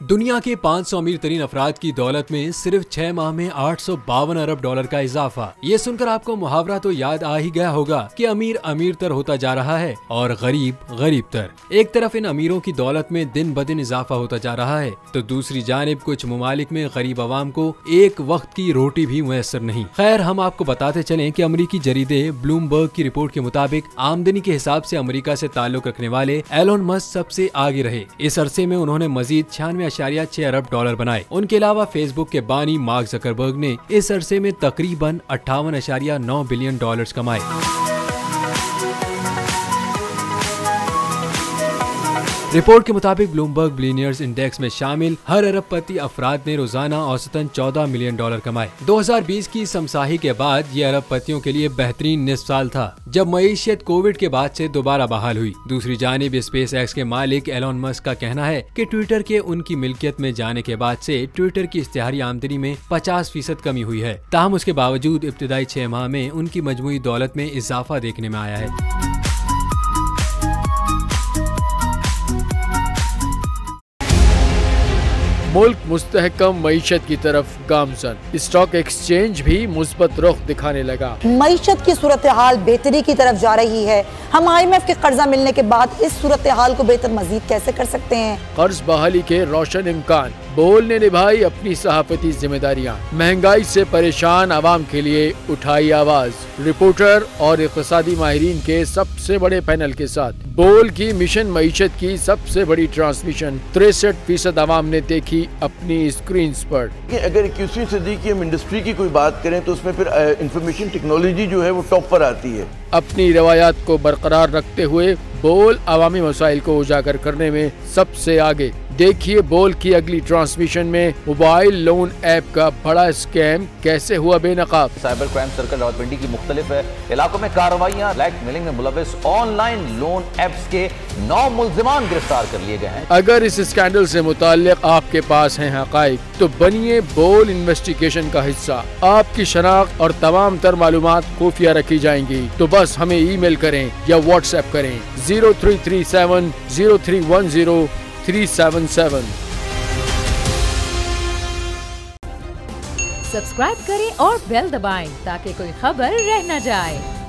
दुनिया के 500 अमीर तरीन अफराद की दौलत में सिर्फ 6 माह में 852 अरब डॉलर का इजाफा। ये सुनकर आपको मुहावरा तो याद आ ही गया होगा कि अमीर अमीर तर होता जा रहा है और गरीब गरीब तर। एक तरफ इन अमीरों की दौलत में दिन ब दिन इजाफा होता जा रहा है तो दूसरी जानिब कुछ मुमालिक में गरीब अवाम को एक वक्त की रोटी भी मुयसर नहीं। खैर, हम आपको बताते चलें कि अमेरिकी जरीदे ब्लूमबर्ग की रिपोर्ट के मुताबिक आमदनी के हिसाब से अमेरिका से ताल्लुक रखने वाले एलोन मस्क सबसे आगे रहे। इस अरसे में उन्होंने मजीद 96.6 अरब डॉलर बनाए। उनके अलावा फेसबुक के बानी मार्क जकरबर्ग ने इस अरसे में तकरीबन 58.9 बिलियन डॉलर्स कमाए। रिपोर्ट के मुताबिक ब्लूमबर्ग बिलियनियर्स इंडेक्स में शामिल हर अरबपति अफराद ने रोजाना औसतन 14 मिलियन डॉलर कमाए। 2020 की समसाही के बाद ये अरबपतियों के लिए बेहतरीन निस्फ साल था, जब मईशत कोविड के बाद से दोबारा बहाल हुई। दूसरी जानिब स्पेस एक्स के मालिक एलोन मस्क का कहना है कि ट्विटर के उनकी मिल्कियत में जाने के बाद से ट्विटर की इश्तिहारी आमदनी में 50% कमी हुई है। ताहम उसके बावजूद इब्तिदाई 6 माह में उनकी मजमूई दौलत में इजाफा देखने में आया है। मुल्क मुस्तहकम मईशत की तरफ गामजन, स्टॉक एक्सचेंज भी मुस्बत रुख दिखाने लगा। मईशत की सूरत हाल बेहतरी की तरफ जा रही है। हम IMF के कर्जा मिलने के बाद इस सूरत हाल को बेहतर मजीद कैसे कर सकते हैं? कर्ज बहाली के रोशन इम्कान, बोल ने निभाई अपनी सहाफती जिम्मेदारियाँ, महंगाई से परेशान आवाम के लिए उठाई आवाज। रिपोर्टर और इक़्तिसादी माहिरीन के सबसे बड़े पैनल के साथ बोल की मिशन मईशत की सबसे बड़ी ट्रांसमिशन 63% आवाम ने देखी अपनी स्क्रीन पर। अगर 21वीं सदी की हम इंडस्ट्री की कोई बात करें तो उसमें फिर इंफॉर्मेशन टेक्नोलॉजी जो है वो टॉप पर आती है। अपनी रवायात को बरकरार रखते हुए बोल अवामी मसाइल को उजागर करने में सबसे आगे। देखिए बोल की अगली ट्रांसमिशन में मोबाइल लोन ऐप का बड़ा स्कैम कैसे हुआ बेनकाब। साइबर क्राइम सर्कल रावलपिंडी की मुख्तलिफ इलाकों में कार्रवाइयां, ब्लैक मेलिंग में मुलविस ऑनलाइन लोन ऐप्स के 9 मुल्जिमान गिरफ्तार कर लिए गए हैं। अगर इस स्कैंडल से मुताल्लिक आपके पास हैं हक़ाइक़ तो बनिए बोल इन्वेस्टिगेशन का हिस्सा। आपकी शनाख्त और तमाम तर मालूमात खुफिया रखी जाएंगी, तो बस हमें ईमेल करें या व्हाट्सएप करें 0337 0310 377। सब्सक्राइब करें और बेल दबाएं ताकि कोई खबर रह न जाए।